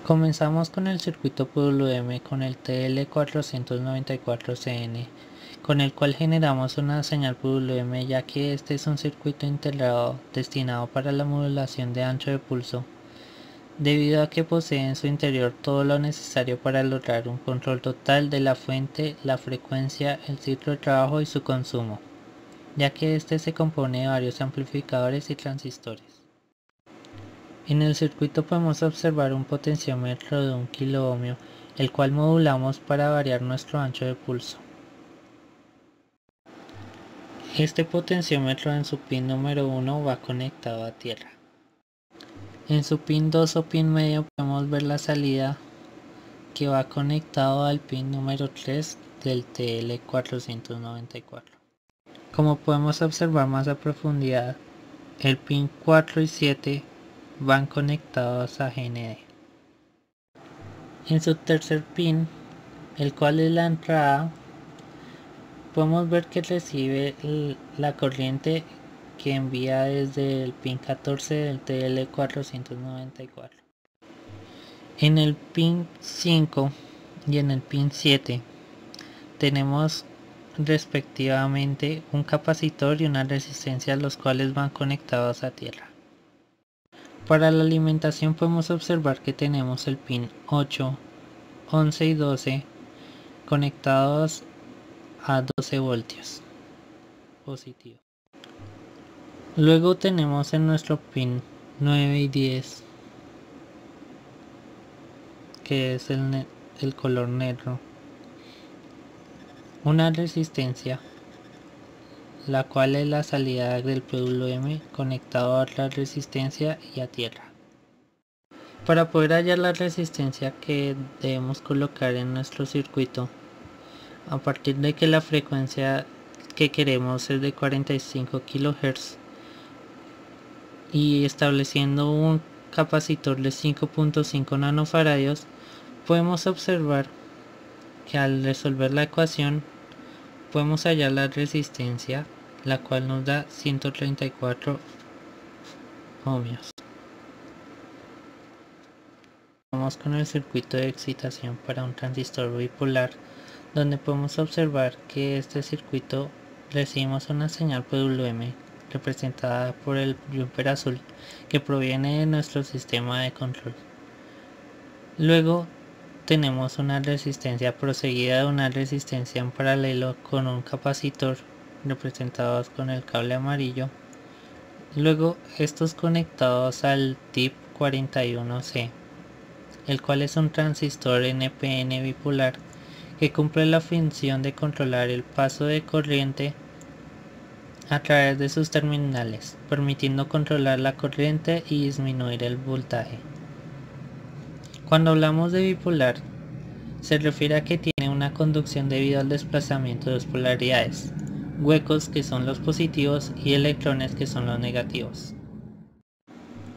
Comenzamos con el circuito PWM con el TL494CN, con el cual generamos una señal PWM, ya que este es un circuito integrado destinado para la modulación de ancho de pulso, debido a que posee en su interior todo lo necesario para lograr un control total de la fuente, la frecuencia, el ciclo de trabajo y su consumo, ya que este se compone de varios amplificadores y transistores. En el circuito podemos observar un potenciómetro de 1 kΩ, el cual modulamos para variar nuestro ancho de pulso. Este potenciómetro en su pin número 1 va conectado a tierra. En su pin 2 o pin medio podemos ver la salida que va conectado al pin número 3 del TL494. Como podemos observar más a profundidad, el pin 4 y 7 van conectados a GND. En su tercer pin, el cual es la entrada, podemos ver que recibe la corriente que envía desde el pin 14 del TL494. En el pin 5 y en el pin 7 tenemos respectivamente un capacitor y una resistencia, los cuales van conectados a tierra. Para la alimentación podemos observar que tenemos el pin 8, 11 y 12 conectados a 12 voltios positivo. Luego tenemos en nuestro pin 9 y 10, que es el color negro, una resistencia, la cual es la salida del PWM conectado a otra resistencia y a tierra. Para poder hallar la resistencia que debemos colocar en nuestro circuito, a partir de que la frecuencia que queremos es de 45 kHz y estableciendo un capacitor de 5.5 nanofarados, podemos observar que al resolver la ecuación podemos hallar la resistencia, la cual nos da 134 ohmios. Vamos con el circuito de excitación para un transistor bipolar, donde podemos observar que este circuito recibimos una señal PWM representada por el jumper azul que proviene de nuestro sistema de control. Luego tenemos una resistencia proseguida de una resistencia en paralelo con un capacitor representados con el cable amarillo. Luego estos conectados al TIP 41C, el cual es un transistor NPN bipolar que cumple la función de controlar el paso de corriente a través de sus terminales, permitiendo controlar la corriente y disminuir el voltaje. Cuando hablamos de bipolar, se refiere a que tiene una conducción debido al desplazamiento de dos polaridades, huecos que son los positivos y electrones que son los negativos.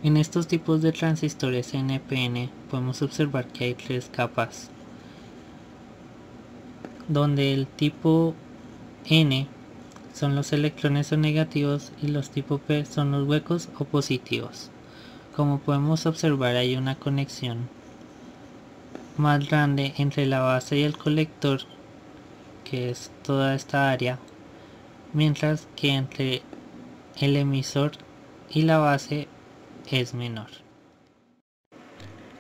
En estos tipos de transistores NPN podemos observar que hay tres capas, donde el tipo N son los electrones o negativos y los tipo P son los huecos o positivos. Como podemos observar, hay una conexión más grande entre la base y el colector, que es toda esta área, mientras que entre el emisor y la base es menor.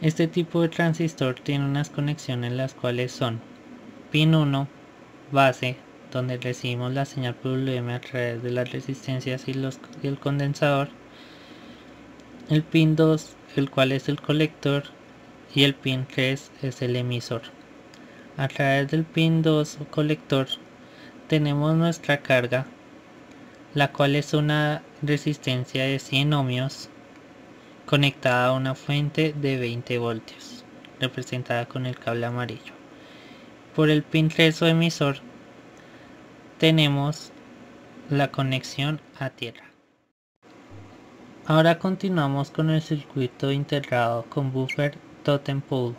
Este tipo de transistor tiene unas conexiones las cuales son pin 1, base, donde recibimos la señal PWM a través de las resistencias y el condensador, el pin 2, el cual es el colector, y el pin 3 es el emisor. A través del pin 2 o colector tenemos nuestra carga, la cual es una resistencia de 100 ohmios conectada a una fuente de 20 voltios, representada con el cable amarillo. Por el pin 3 o emisor tenemos la conexión a tierra. Ahora continuamos con el circuito integrado con buffer totem pole,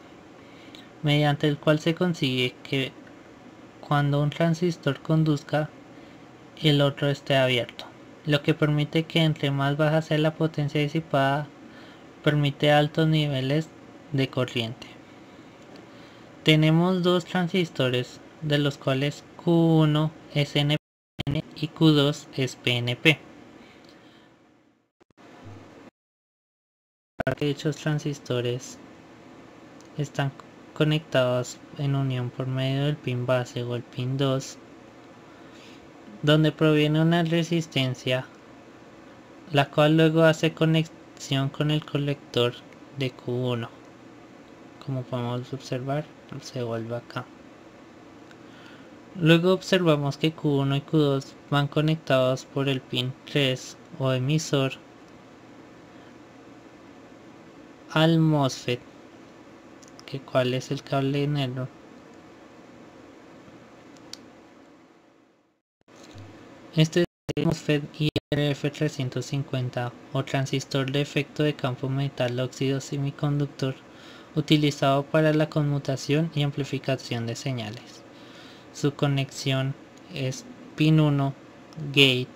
mediante el cual se consigue que cuando un transistor conduzca, el otro esté abierto, lo que permite que entre más baja sea la potencia disipada, permite altos niveles de corriente. Tenemos dos transistores de los cuales Q1 es NPN y Q2 es PNP. Dichos transistores están conectados en unión por medio del pin base o el pin 2, donde proviene una resistencia, la cual luego hace conexión con el colector de Q1. Como podemos observar, se vuelve acá. Luego observamos que Q1 y Q2 van conectados por el pin 3 o emisor al MOSFET, que cuál es el cable negro. Este es el MOSFET IRF350 o transistor de efecto de campo metal óxido semiconductor, utilizado para la conmutación y amplificación de señales. Su conexión es pin 1 gate,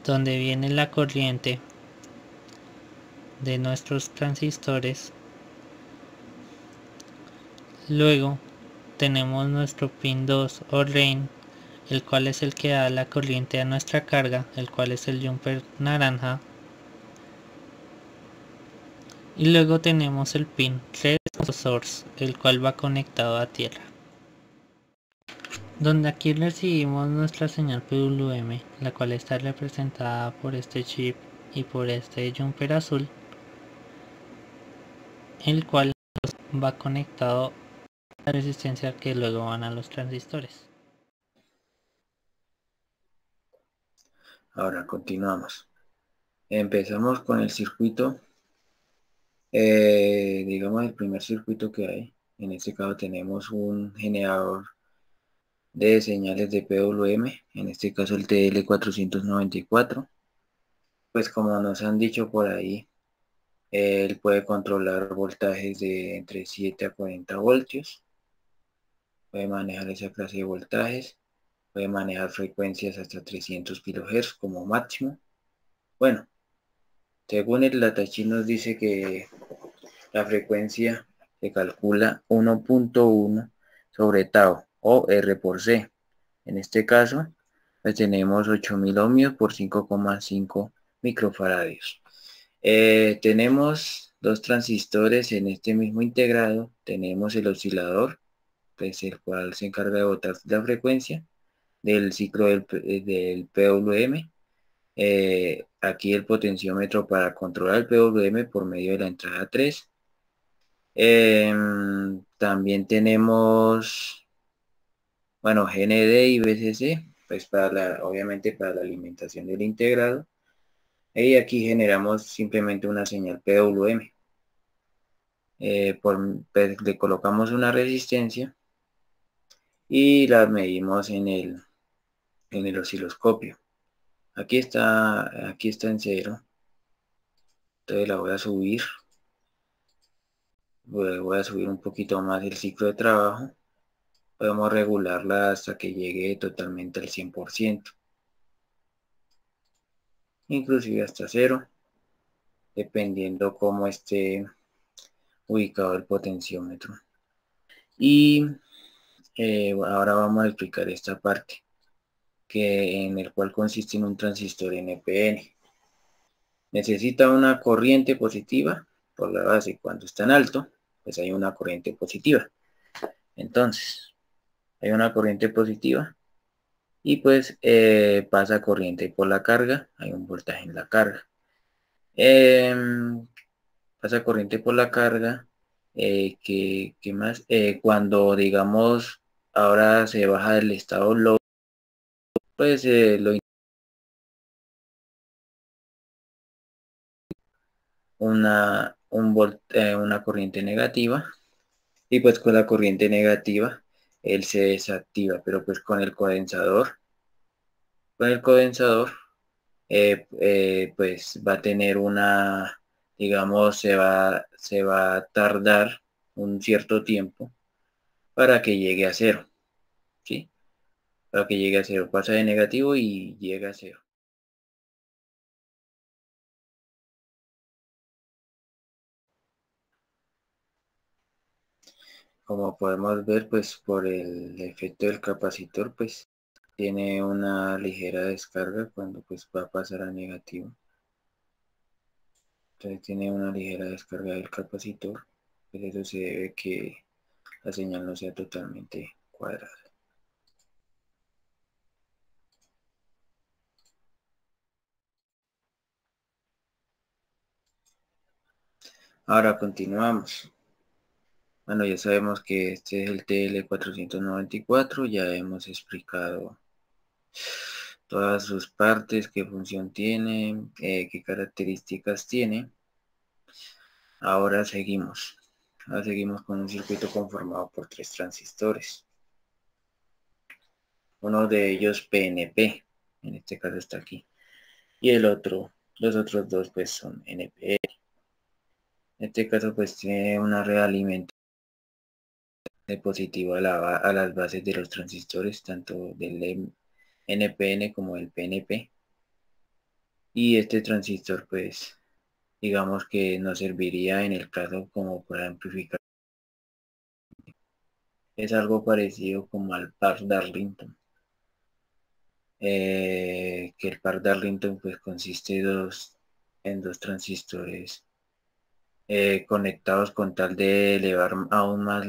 donde viene la corriente de nuestros transistores. Luego tenemos nuestro pin 2 o drain, el cual es el que da la corriente a nuestra carga, el cual es el jumper naranja. Y luego tenemos el pin 3 o source, el cual va conectado a tierra, donde aquí recibimos nuestra señal PWM, la cual está representada por este chip y por este jumper azul, el cual va conectado a la resistencia que luego van a los transistores. Ahora continuamos. Empezamos con el circuito. Digamos el primer circuito que hay. En este caso tenemos un generador de señales de PWM, en este caso el TL494. Pues como nos han dicho por ahí, él puede controlar voltajes de entre 7 a 40 voltios. Puede manejar esa clase de voltajes. Puede manejar frecuencias hasta 300 kHz como máximo. Bueno, según el datasheet nos dice que la frecuencia se calcula 1.1 sobre tau o R por C. En este caso, pues tenemos 8000 ohmios por 5,5 microfaradios. Tenemos dos transistores en este mismo integrado. Tenemos el oscilador, pues el cual se encarga de botar la frecuencia del ciclo del PWM. Aquí el potenciómetro para controlar el PWM por medio de la entrada 3. También tenemos, bueno, GND y VCC, pues obviamente para la alimentación del integrado. Y aquí generamos simplemente una señal PWM. Pues, le colocamos una resistencia y la medimos en el osciloscopio. Aquí está en 0. Entonces la voy a subir. Voy a subir un poquito más el ciclo de trabajo. Podemos regularla hasta que llegue totalmente al 100%. Inclusive hasta 0. Dependiendo cómo esté ubicado el potenciómetro. Y ahora vamos a explicar esta parte, en el cual consiste en un transistor NPN. Necesita una corriente positiva por la base. Cuando está en alto, pues hay una corriente positiva. Entonces, hay una corriente positiva y pues pasa corriente por la carga. Hay un voltaje en la carga. Pasa corriente por la carga. ¿Qué más? Cuando digamos ahora se baja del estado low, pues una corriente negativa, y pues con la corriente negativa él se desactiva, pero pues con el condensador pues va a tener digamos, se va a tardar un cierto tiempo para que llegue a cero, ¿sí? Para que llegue a cero, pasa de negativo y llega a cero. como podemos ver, pues por el efecto del capacitor, pues tiene una ligera descarga cuando pues va a pasar a negativo. Entonces tiene una ligera descarga del capacitor, pues eso se debe que la señal no sea totalmente cuadrada. Ahora continuamos. Bueno, ya sabemos que este es el TL494, ya hemos explicado todas sus partes, qué función tiene, qué características tiene. Ahora seguimos. Ahora seguimos con un circuito conformado por 3 transistores. Uno de ellos PNP, en este caso está aquí. Y el otro, los otros dos pues son NPN. En este caso pues tiene una realimentación de positivo a las bases de los transistores, tanto del NPN como del PNP. Y este transistor pues digamos que nos serviría en el caso como para amplificar. Es algo parecido como al par Darlington. Que el par Darlington pues consiste en dos transistores conectados con tal de elevar aún más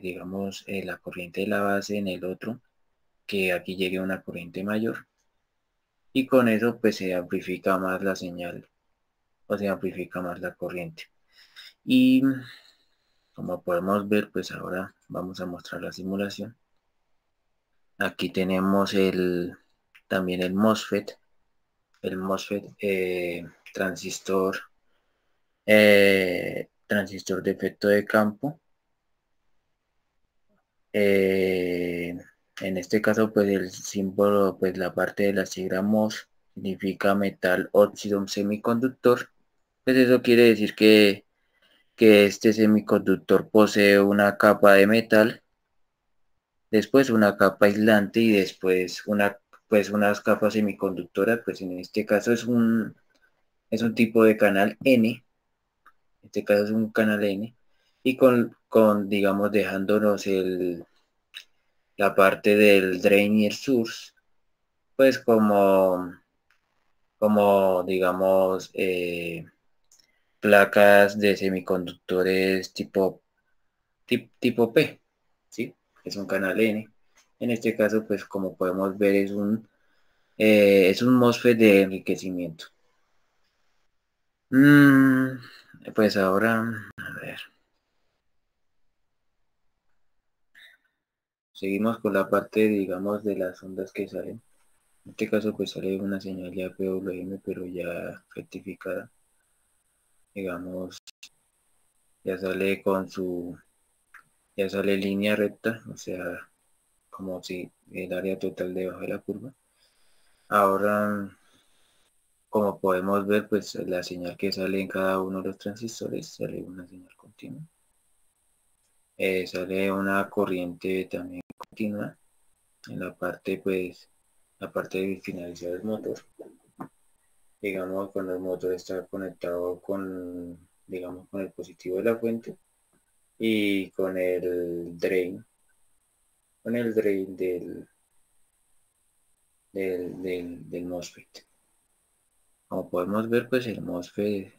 digamos, la corriente de la base en el otro, que aquí llegue una corriente mayor, y con eso pues se amplifica más la señal o se amplifica más la corriente. Y como podemos ver, pues ahora vamos a mostrar la simulación. Aquí tenemos también el MOSFET transistor, transistor de efecto de campo. En este caso, pues el símbolo, pues la parte de la sigla MOS significa metal óxido semiconductor. Pues eso quiere decir que este semiconductor posee una capa de metal, después una capa aislante y después pues unas capas semiconductoras. Pues en este caso es un tipo de canal N. En este caso es un canal N. Y digamos, dejándonos la parte del drain y el source, pues como digamos, placas de semiconductores tipo P, ¿sí? Es un canal N. En este caso, pues como podemos ver, es un MOSFET de enriquecimiento. Pues ahora, a ver, seguimos con la parte, digamos, de las ondas que salen. En este caso, pues sale una señal ya PWM, pero ya rectificada. Digamos, ya sale ya sale línea recta, o sea, como si el área total debajo de la curva. Ahora, como podemos ver, pues la señal que sale en cada uno de los transistores sale una señal continua. Sale una corriente también continua en la parte, pues, la parte de finalizar el motor. Digamos, cuando el motor está conectado digamos, con el positivo de la fuente y con el drain del MOSFET. Como podemos ver, pues el MOSFET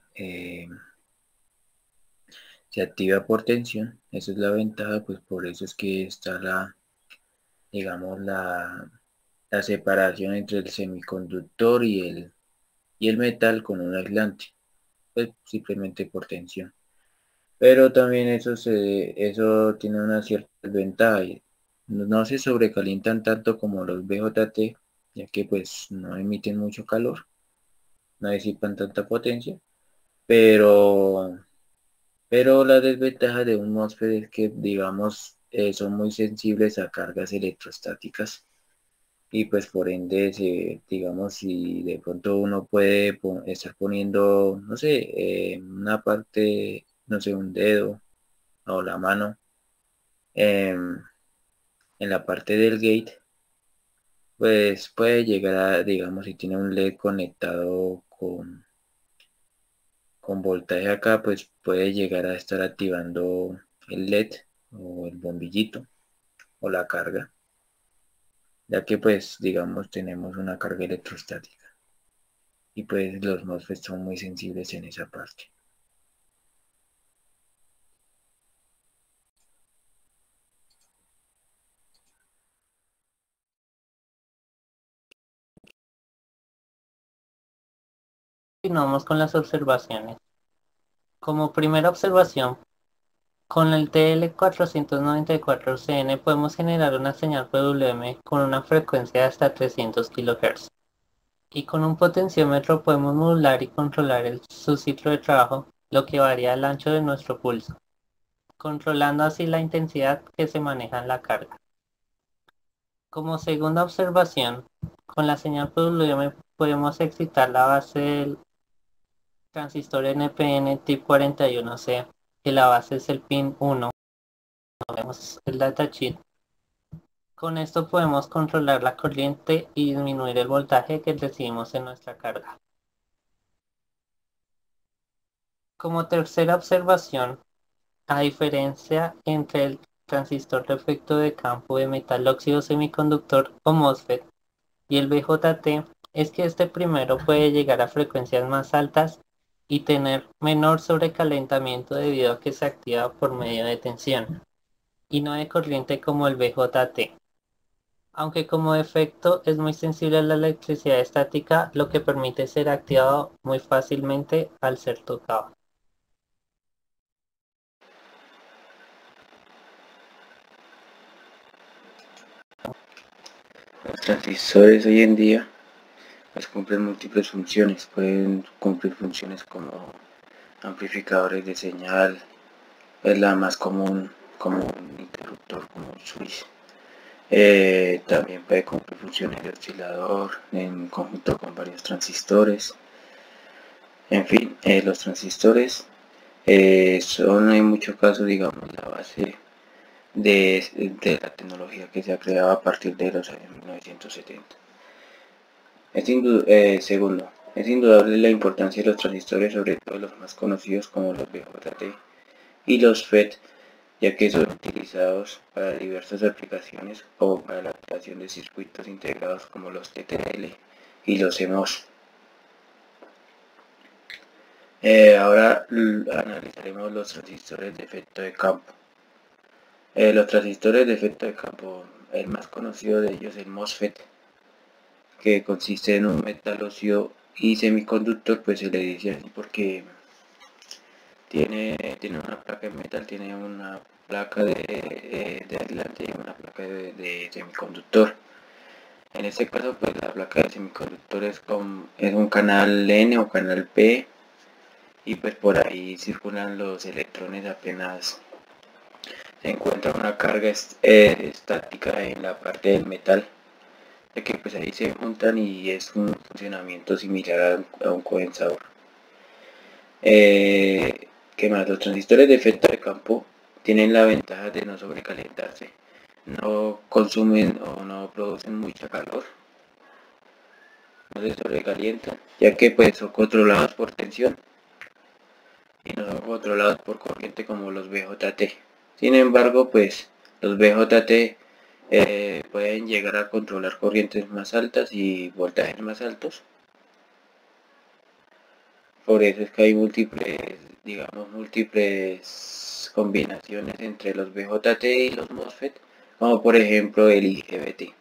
se activa por tensión. Esa es la ventaja, pues por eso es que está digamos, la separación entre el semiconductor y el metal con un aislante, pues simplemente por tensión. Pero también eso tiene una cierta ventaja. No se sobrecalientan tanto como los BJT, ya que pues no emiten mucho calor, no disipan tanta potencia, pero la desventaja de un MOSFET es que, digamos, son muy sensibles a cargas electrostáticas y pues por ende, digamos, si de pronto uno puede estar poniendo, no sé, una parte, no sé, un dedo o la mano em, en la parte del gate, pues puede llegar a, digamos, si tiene un LED conectado con voltaje acá, pues puede llegar a estar activando el LED o el bombillito o la carga, ya que pues digamos tenemos una carga electrostática y pues los MOSFET son muy sensibles en esa parte. Continuamos con las observaciones. Como primera observación, con el TL494CN podemos generar una señal PWM con una frecuencia de hasta 300 kHz. Y con un potenciómetro podemos modular y controlar su ciclo de trabajo, lo que varía el ancho de nuestro pulso, controlando así la intensidad que se maneja en la carga. Como segunda observación, con la señal PWM podemos excitar la base del transistor NPN TIP 41C, que la base es el pin 1, vemos el datasheet. Con esto podemos controlar la corriente y disminuir el voltaje que recibimos en nuestra carga. Como tercera observación, a diferencia entre el transistor de efecto de campo de metal óxido semiconductor o MOSFET y el BJT, es que este primero puede llegar a frecuencias más altas y tener menor sobrecalentamiento debido a que se activa por medio de tensión y no de corriente como el BJT. Aunque como efecto es muy sensible a la electricidad estática, lo que permite ser activado muy fácilmente al ser tocado. Los transistores hoy en día pues cumplen múltiples funciones, pueden cumplir funciones como amplificadores de señal, es la más común, como un interruptor, como un switch. También puede cumplir funciones de oscilador en conjunto con varios transistores. En fin, los transistores son en muchos casos, digamos, la base de la tecnología que se ha creado a partir de los años 1970. Segundo, es indudable la importancia de los transistores, sobre todo los más conocidos como los BJT y los FET, ya que son utilizados para diversas aplicaciones o para la creación de circuitos integrados como los TTL y los CMOS. Ahora analizaremos los transistores de efecto de campo. Los transistores de efecto de campo, el más conocido de ellos es el MOSFET, que consiste en un metal óxido y semiconductor, pues se le dice así porque tiene una placa de metal, tiene una placa de aislante y una placa de semiconductor. En este caso, pues la placa de semiconductor es un canal N o canal P, y pues por ahí circulan los electrones apenas se encuentra una carga estática en la parte del metal, de que pues ahí se juntan y es un funcionamiento similar a un condensador. ¿Qué más? Los transistores de efecto de campo tienen la ventaja de no sobrecalentarse, no consumen o no producen mucha calor, no se sobrecalientan, ya que pues son controlados por tensión y no son controlados por corriente como los BJT. Sin embargo, pues los BJT pueden llegar a controlar corrientes más altas y voltajes más altos. Por eso es que hay múltiples combinaciones entre los BJT y los MOSFET, como por ejemplo el IGBT.